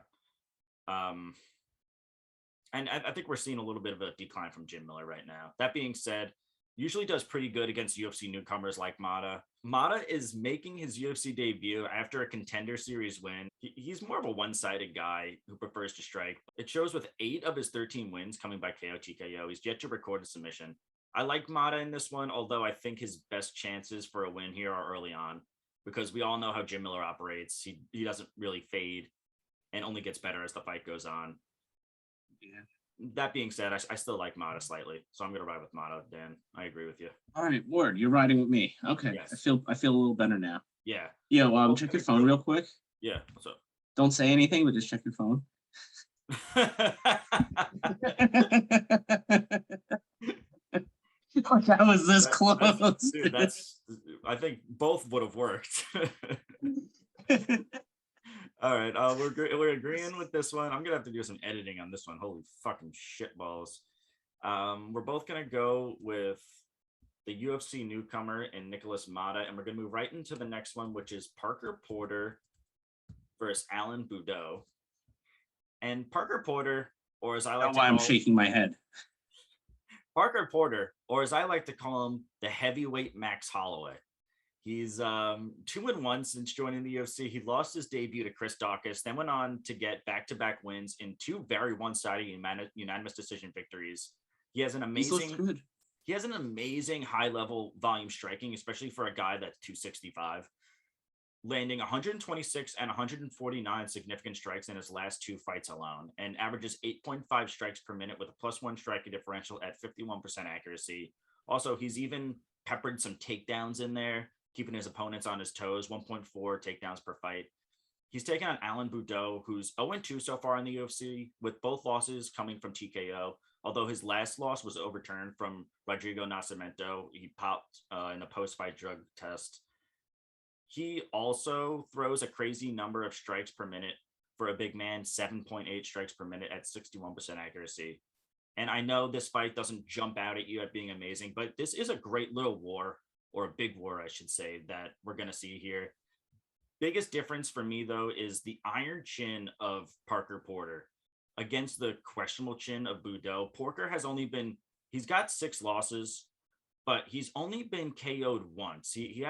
And I think we're seeing a little bit of a decline from Jim Miller right now. That being said, usually does pretty good against UFC newcomers like Mata. Mata is making his UFC debut after a Contender Series win. He's more of a one-sided guy who prefers to strike. It shows with 8 of his 13 wins coming by KO TKO. He's yet to record a submission. I like Mata in this one, although I think his best chances for a win here are early on, because we all know how Jim Miller operates. He doesn't really fade and only gets better as the fight goes on. Yeah. That being said, I still like Mata slightly, so I'm gonna ride with Mata. Dan, I agree with you. All right, word. You're riding with me. Okay, yes. I feel a little better now. Yeah. Yo, check your phone real quick. Yeah. What's up? Don't say anything, but just check your phone. That was this close. Dude, I think both would have worked. All right, we're agreeing with this one. I'm gonna have to do some editing on this one. Holy fucking shitballs. We're both gonna go with the UFC newcomer and Nicolas Mata, and we're gonna move right into the next one, which is Parker Porter versus Alan Boudreaux. And Parker Porter, or as I like to call him, I'm shaking my head. Parker Porter, or as I like to call him, the heavyweight Max Holloway. He's 2-1 since joining the UFC. He lost his debut to Chris Daukaus, then went on to get back-to-back wins in 2 very one-sided unanimous decision victories. He has an amazing high-level volume striking, especially for a guy that's 265, landing 126 and 149 significant strikes in his last 2 fights alone, and averages 8.5 strikes per minute with a +1 striking differential at 51% accuracy. Also, he's even peppered some takedowns in there, keeping his opponents on his toes, 1.4 takedowns per fight. He's taken on Alan Boudreaux, who's 0-2 so far in the UFC, with both losses coming from TKO, although his last loss was overturned from Rodrigo Nascimento. He popped in a post-fight drug test. He also throws a crazy number of strikes per minute for a big man, 7.8 strikes per minute at 61% accuracy. And I know this fight doesn't jump out at you at being amazing, but this is a great little war, or a big war, I should say, that we're going to see here. Biggest difference for me, though, is the iron chin of Parker Porter against the questionable chin of Boudreaux. Porter has he's got 6 losses, but he's only been KO'd once. He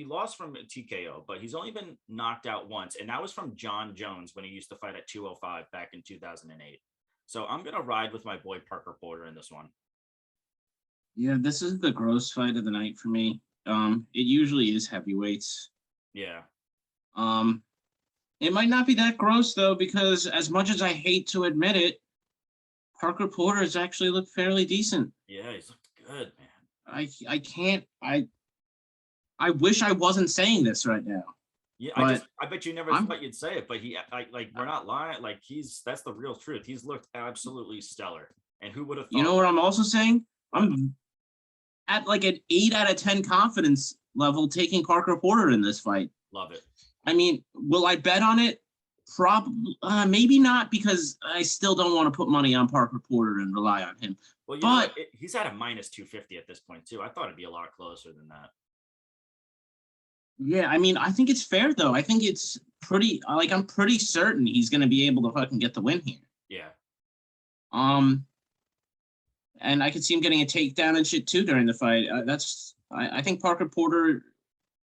lost from TKO, but he's only been knocked out once. And that was from John Jones when he used to fight at 205 back in 2008. So I'm going to ride with my boy Parker Porter in this one. Yeah, this is the gross fight of the night for me. It usually is heavyweights. Yeah. It might not be that gross, though, because as much as I hate to admit it, Parker Porter has actually looked fairly decent. Yeah, he's looked good, man. I wish I wasn't saying this right now. Yeah, I bet you never thought you'd say it, but we're not lying. Like that's the real truth. He's looked absolutely stellar. And who would have thought? You know what I'm also saying? I'm at like an 8 out of 10 confidence level taking Parker Porter in this fight. Love it. I mean, will I bet on it? Probably, maybe not, because I still don't want to put money on Parker Porter and rely on him. Well, but he's at a -250 at this point too. I thought it'd be a lot closer than that. Yeah, I mean, I think it's fair though. I think it's pretty. I'm pretty certain he's going to be able to fucking get the win here. Yeah. And I could see him getting a takedown and shit too during the fight. I think Parker Porter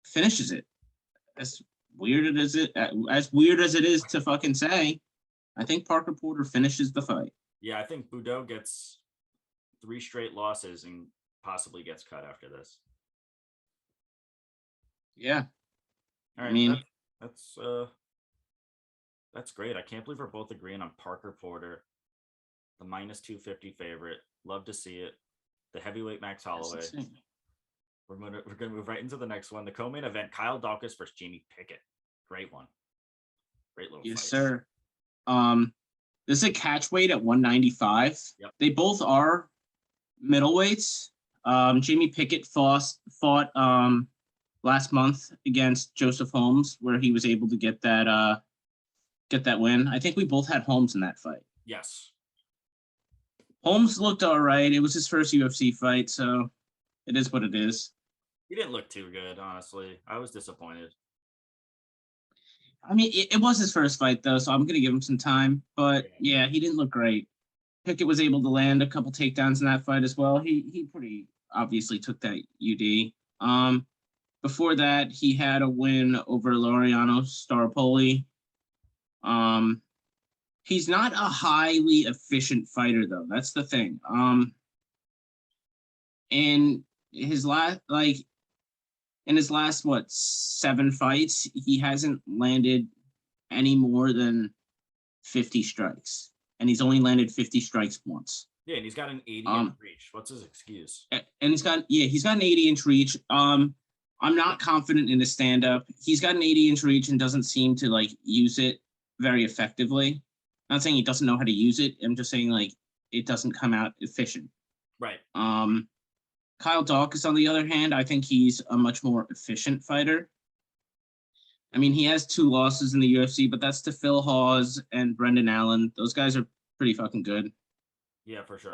finishes it. As weird as it is to fucking say, I think Parker Porter finishes the fight. Yeah, I think Boudreaux gets 3 straight losses and possibly gets cut after this. Yeah. All right. I mean, that's great. I can't believe we're both agreeing on Parker Porter, the -250 favorite. Love to see it. The heavyweight Max Holloway. We're gonna move right into the next one. The co-main event: Kyle Daukaus versus Jamie Pickett. Great one. Great little yes, fight. Sir. This is a catch weight at 195. Yep. They both are middleweights. Jamie Pickett fought last month against Joseph Holmes, where he was able to get that win. I think we both had Holmes in that fight. Yes. Holmes looked all right. It was his first UFC fight, so it is what it is. He didn't look too good, honestly. I was disappointed. I mean, it was his first fight, though, so I'm going to give him some time. But, yeah, he didn't look great. Pickett was able to land a couple takedowns in that fight as well. He pretty obviously took that UD. Before that, he had a win over Laureano Staropoli. He's not a highly efficient fighter, though. That's the thing. In his last 7 fights, he hasn't landed any more than 50 strikes, and he's only landed 50 strikes once. Yeah, and he's got an 80-inch reach. What's his excuse? And he's got an 80-inch reach. I'm not confident in his stand-up. He's got an 80-inch reach and doesn't seem to use it very effectively. I'm not saying he doesn't know how to use it. I'm just saying it doesn't come out efficient. Right. Kyle Daukaus, on the other hand, I think he's a much more efficient fighter. I mean, he has 2 losses in the UFC, but that's to Phil Hawes and Brendan Allen. Those guys are pretty fucking good. Yeah, for sure.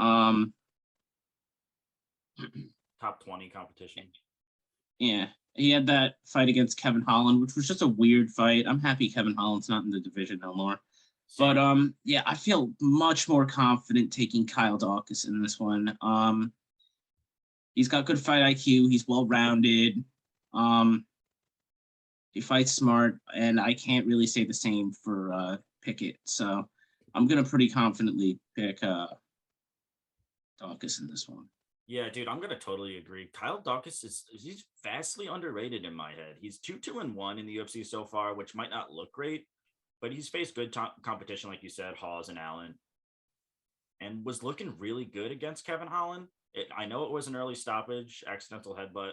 Top 20 competition. Yeah. He had that fight against Kevin Holland, which was just a weird fight. I'm happy Kevin Holland's not in the division no more. But yeah, I feel much more confident taking Kyle Daukaus in this one. He's got good fight IQ. He's well-rounded. He fights smart, and I can't really say the same for Pickett. So I'm gonna pretty confidently pick Daukaus in this one. Yeah, dude, I'm gonna totally agree. Kyle Daukaus he's vastly underrated in my head. He's 2-1 in the UFC so far, which might not look great, but he's faced good competition, like you said, Hawes and Allen, and was looking really good against Kevin Holland. I know it was an early stoppage, accidental headbutt,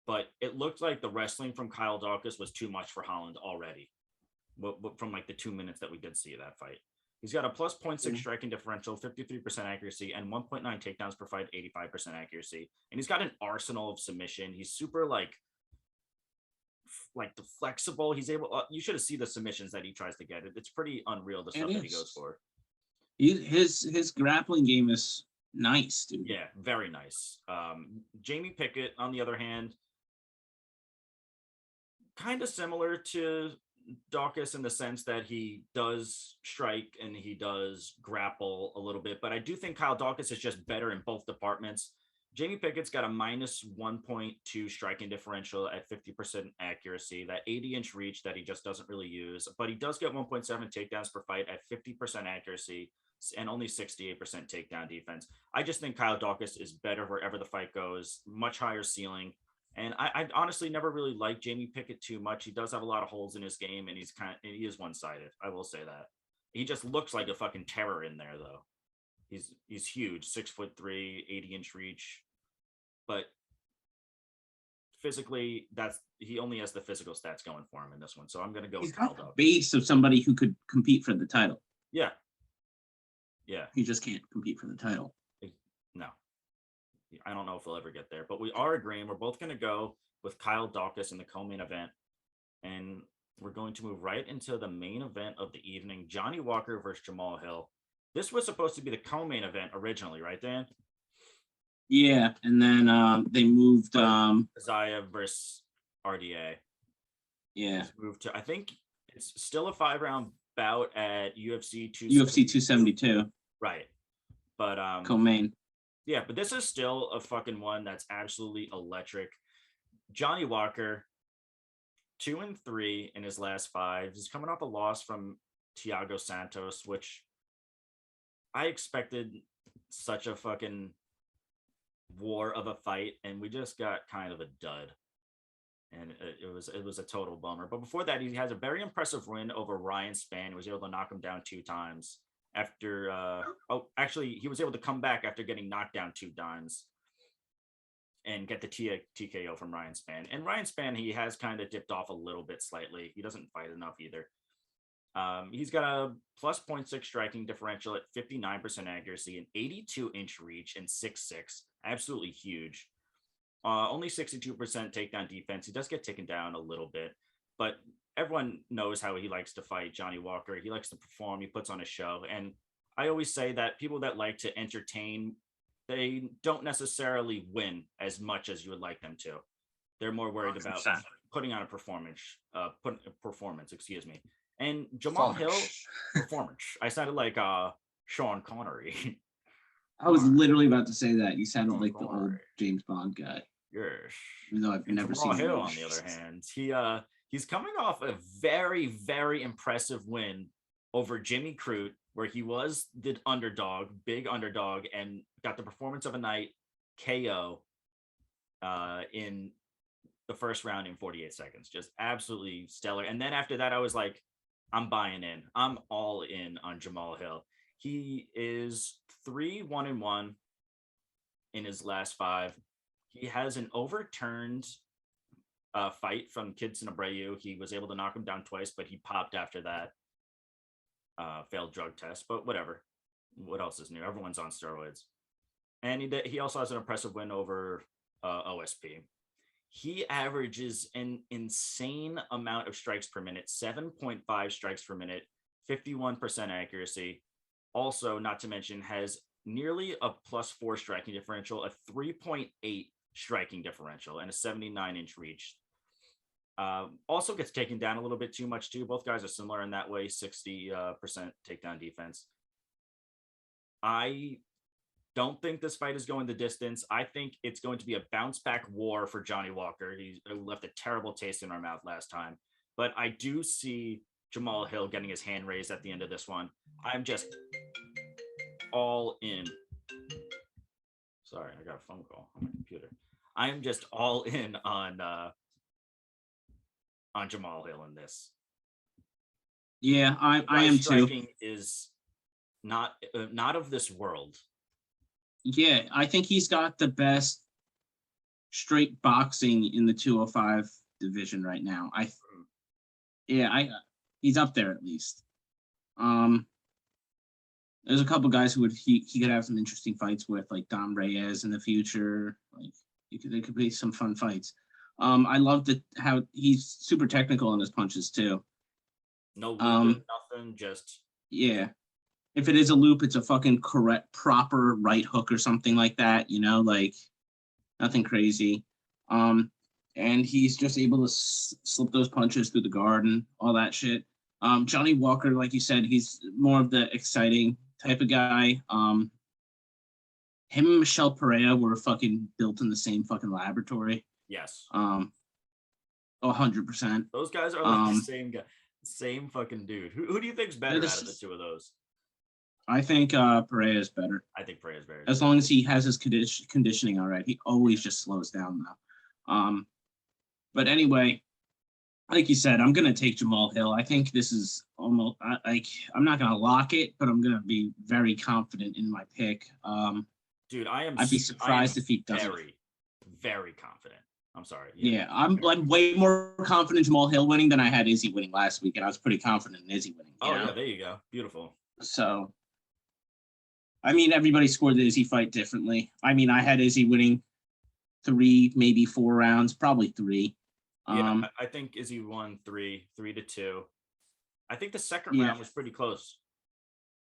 but it looked like the wrestling from Kyle Daukaus was too much for Holland already, from the 2 minutes that we did see of that fight. He's got a plus 0.6 striking differential, 53% accuracy, and 1.9 takedowns per fight, 85% accuracy. And he's got an arsenal of submission. He's super flexible. He's able. You should have seen the submissions that he tries to get. It's pretty unreal the stuff that he goes for. His grappling game is nice, dude. Yeah, very nice. Jamie Pickett, on the other hand, kind of similar to Daukaus in the sense that he does strike and he does grapple a little bit, but I do think Kyle Daukaus is just better in both departments. Jamie Pickett's got a minus 1.2 striking differential at 50% accuracy, that 80-inch reach that he just doesn't really use, but he does get 1.7 takedowns per fight at 50% accuracy and only 68% takedown defense. I just think Kyle Daukaus is better wherever the fight goes, much higher ceiling. And I honestly never really liked Jamie Pickett too much. He does have a lot of holes in his game, and he is one-sided. I will say that. He just looks like a fucking terror in there, though. He's huge, 6'3", 80-inch reach, but physically, he only has the physical stats going for him in this one. So I'm gonna go with Kyle Daukaus. Base of somebody who could compete for the title. Yeah. He just can't compete for the title. No. I don't know if we'll ever get there, but we are agreeing. We're both going to go with Kyle Daukaus in the co-main event, and we're going to move right into the main event of the evening, Johnny Walker versus Jamahal Hill. This was supposed to be the co-main event originally, right, Dan? Yeah, and then they moved Isaiah versus RDA. Yeah. It's moved to, I think it's still a 5-round bout at UFC 272. Right. But co-main. Yeah, but this is still a fucking one that's absolutely electric. Johnny Walker, 2-3 in his last 5. He's coming off a loss from Thiago Santos, which I expected such a fucking war of a fight, and we just got kind of a dud. And it was a total bummer. But before that, he has a very impressive win over Ryan Spann. He was able to knock him down 2 times. After he was able to come back after getting knocked down 2 times and get the TKO from Ryan Spann. And Ryan Spann, he has kind of dipped off a little bit slightly. He doesn't fight enough either. He's got a plus 0.6 striking differential at 59% accuracy, an 82-inch reach, and 6'6", absolutely huge. only 62% takedown defense. He does get taken down a little bit, but everyone knows how he likes to fight. Johnny Walker, he likes to perform. He puts on a show, and I always say that people that like to entertain, they don't necessarily win as much as you would like them to. They're more worried about 100%. putting on a performance. Excuse me. And Jamal Hill, performance. I sounded like Sean Connery. I was literally about to say that. You sounded like the old James Bond guy. Yes. Even though I've never Jamal seen Hill, him. on the other hand, he's coming off a very, very impressive win over Jimmy Crute, where he was the underdog, big underdog, and got the performance of a night, KO, in the first round in 48 seconds. Just absolutely stellar. And then after that, I was like, I'm buying in. I'm all in on Jamal Hill. He is 3-1-1 in his last 5. He has an overturned fight from Kidson Abreu. He was able to knock him down twice, but he popped after that failed drug test. But whatever. What else is new? Everyone's on steroids. And he also has an impressive win over OSP. He averages an insane amount of strikes per minute, 7.5 strikes per minute, 51% accuracy. Also, not to mention, has nearly a +4 striking differential, a 3.8 striking differential, and a 79-inch reach. Also gets taken down a little bit too much, too. Both guys are similar in that way, 60% takedown defense. I don't think this fight is going the distance. I think it's going to be a bounce back war for Johnny Walker. He left a terrible taste in our mouth last time. But I do see Jamal Hill getting his hand raised at the end of this one. I'm just all in. Sorry, I got a phone call on my computer. I am just all in on Jamal Hill in this. Yeah, I am too. Striking is not of this world. Yeah, I think he's got the best straight boxing in the 205 division right now. He's up there at least. There's a couple guys who he could have some interesting fights with, like Dom Reyes in the future. Like there could be some fun fights. I love how he's super technical in his punches too. No looping, nothing, just yeah. If it is a loop, it's a fucking correct, proper right hook or something like that, like nothing crazy. And he's just able to slip those punches through the guard and all that shit. Johnny Walker, like you said, he's more of the exciting type of guy. Him and Michelle Pereira were fucking built in the same fucking laboratory. Yes. 100%. Those guys are like the same guy, same fucking dude. Who do you think's better out of the two of those? I think Pereira is better. I think Pereira is better. As long as he has his conditioning all right. He always just slows down though. But anyway, like you said, I'm gonna take Jamal Hill. I think this is almost I'm not gonna lock it, but I'm gonna be very confident in my pick. Dude, I'd be surprised if he doesn't. Very, very confident. I'm sorry. Yeah, I'm way more confident Jamal Hill winning than I had Izzy winning last week, and I was pretty confident in Izzy winning. Yeah, there you go. Beautiful. So, I mean, everybody scored the Izzy fight differently. I mean, I had Izzy winning 3, maybe 4 rounds, probably 3. Yeah, I think Izzy won 3-2. I think the second round was pretty close.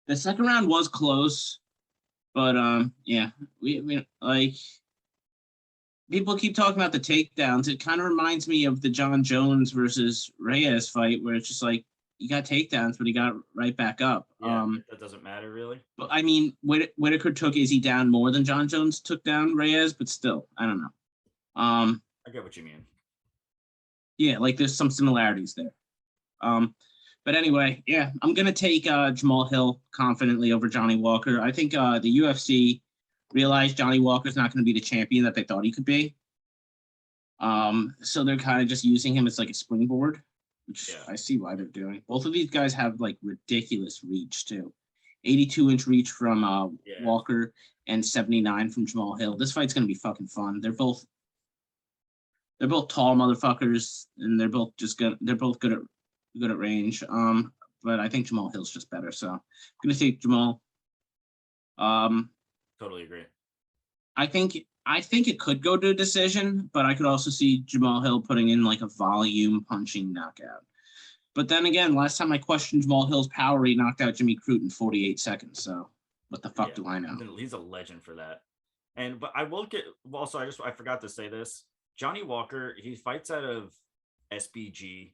The second round was close, but we like people keep talking about the takedowns. It kind of reminds me of the John Jones versus Reyes fight, where it's just like you got takedowns, but he got right back up. Yeah, that doesn't matter really. But I mean, Whitaker took Izzy down more than John Jones took down Reyes, but still, I don't know. I get what you mean. Yeah, like there's some similarities there. But anyway, yeah, I'm gonna take Jamal Hill confidently over Johnny Walker. I think the UFC realized Johnny Walker's not going to be the champion that they thought he could be. So they're kind of just using him as like a springboard, which I see why they're doing. Both of these guys have like ridiculous reach too. 82-inch reach from Walker and 79 from Jamal Hill. This fight's gonna be fucking fun. They're both tall motherfuckers, and they're both good at range. But I think Jamal Hill's just better. So I'm gonna take Jamal. Totally agree. I think I think it could go to a decision, but I could also see Jamahal Hill putting in like a volume punching knockout. But then again, last time I questioned Jamahal Hill's power, he knocked out Jimmy Crute in 48 seconds. So what the fuck do I know? He's a legend for that. But I will get also I forgot to say this. Johnny Walker, he fights out of SBG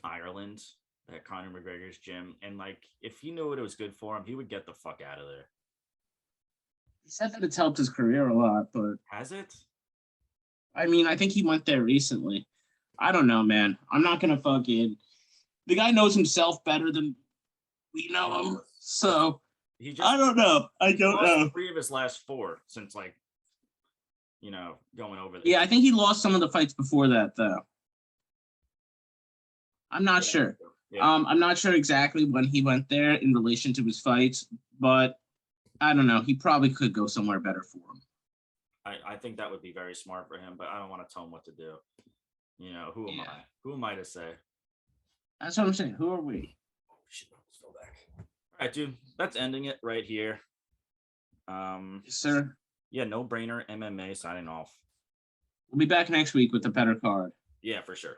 Ireland, that Conor McGregor's gym. And like if he knew it was good for him, he would get the fuck out of there. He said that it's helped his career a lot, but has it? I mean, I think he went there recently. I don't know, man. I'm not gonna fucking. The guy knows himself better than we know him, so I don't know. I don't know. 3 of his last 4 since going over there. Yeah, I think he lost some of the fights before that, though. I'm not sure. Yeah. I'm not sure exactly when he went there in relation to his fights, but I don't know. He probably could go somewhere better for him. I think that would be very smart for him, but I don't want to tell him what to do. Who am I? Who am I to say? That's what I'm saying. Who are we? Oh, shit. Let's go back. All right, dude. That's ending it right here. Yes, sir. Yeah, no brainer. MMA signing off. We'll be back next week with a better card. Yeah, for sure.